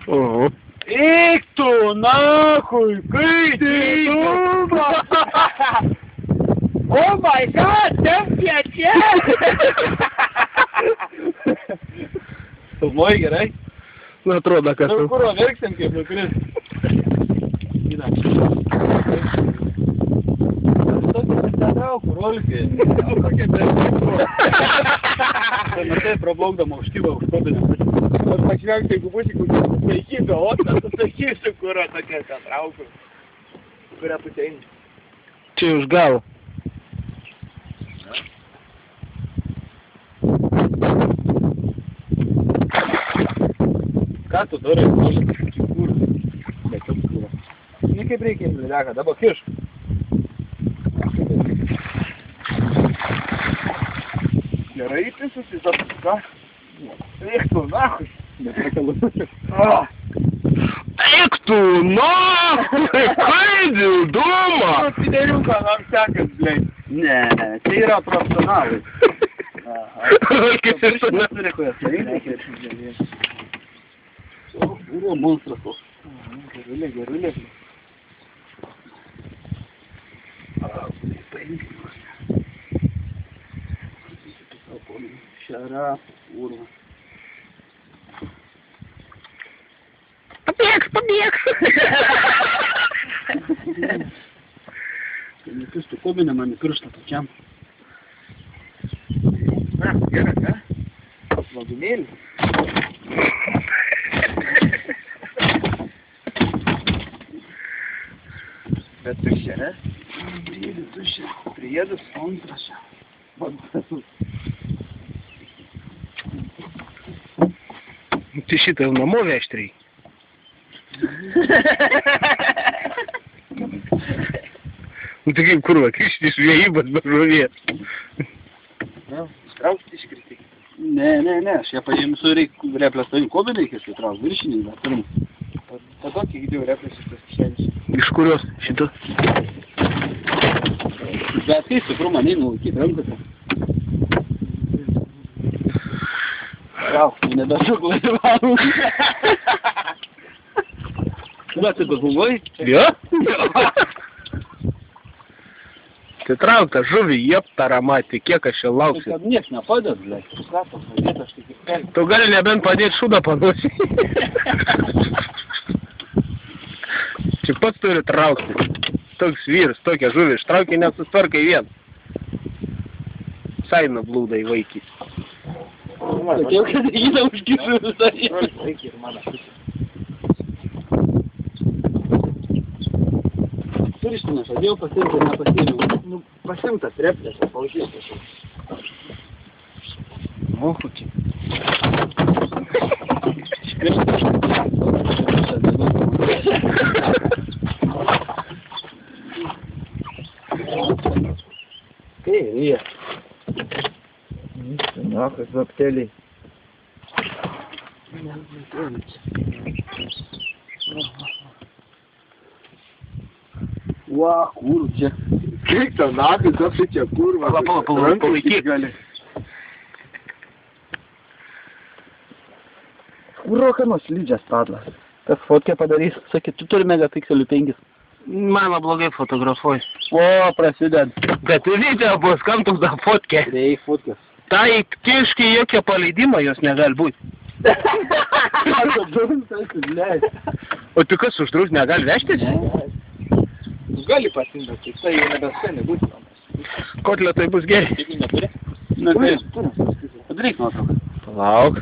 Oho. Eik tu, nahui, kai ты дума! Oh my god, tempiečiai! Filmuoji gerai? Nu, atrodo, kad Nu, tu. kuro verksim kaip nukris. Rolkė. Kokia perspektyva. Matai, praplaukdama užkybą už kobinę. Aš pažvelgti, jeigu būsi kokia laikyta, o tas sakysiu, kurą tokia ten traukiu. Kurią pusę eini. Čia už galo. Ką tu darai? Kur? Nekiam kurą. Ne kaip reikia, leka, dabar kišk. Gerai, įpisusi, ką? Eik tu, nahui. Eik tu, nahui, kai dilduma! Nu, pideriuką nam sekas, blei. Ne, tai yra profesionalai. Kaip ir tu neturėkojas, buvo monstras toks. Gerulė. Šara, urva. Pabėg! Tai nepistų kobinę, man įpirštą tokiam. Na, gerai, ne? Vagumėlį. Bet tuščia, ne? Priedas tuščia. Priedas, antras čia. Tai šitą jau namo vežti reikia. Nu tai kaip kurva, kišti iš žvejybos be žuvies. Na, skraukti iškritai. Ne, aš ją paėmsiu reikia replės kobinai, kai sutrauk viršinį, bet turim. Tada kiek įdėjau replės iš tas kišenis. Iš kurios šito? Bet kai stipru man einu laikyti rankose. Trauk, nebežuk laivau. Bet tu galvoji? Jo? Tai trauk tą žuvį, jeptą ramatį, kiek aš čia lauksiu. Kad nieks nepadės, blei. Tu ką to padėt, aš tik ir pelį. Tu gali nebent padėti šūdą panusį. Čia pats turi traukti. Toks vyras, tokia žuvį ištraukė, nesusitvarkai vien. Saina blūda į vaikį. Sakiau, kad įdą užkišu visai. Reikia ir mano pusė. Turištinas, atėjau pasiimti, nepasiėmiau. Nu, pasimtas replės, paužės. O, kokį. Kairėje. Nakas vapteliai. Va, kur čia? Kiek tą nakas apsi čia kurva? Palaikyk. Rokanos lydžias padlas. Kas fotkę padarys, sakė, tu turi megapikselių 5. Mano blogai fotografuoji. O, prasided. Bet tu video bus, kam tu tą fotkę? Reik fotkės. Tai tiškai jokio paleidimo jos negali būti. O tu kas uždraus negali vežtis? Ne. Gali pasimti, tai jau nebeskani būti. Kotletai bus geri. Neturi? Neturi. Padaryk nuotrauką. Palauk.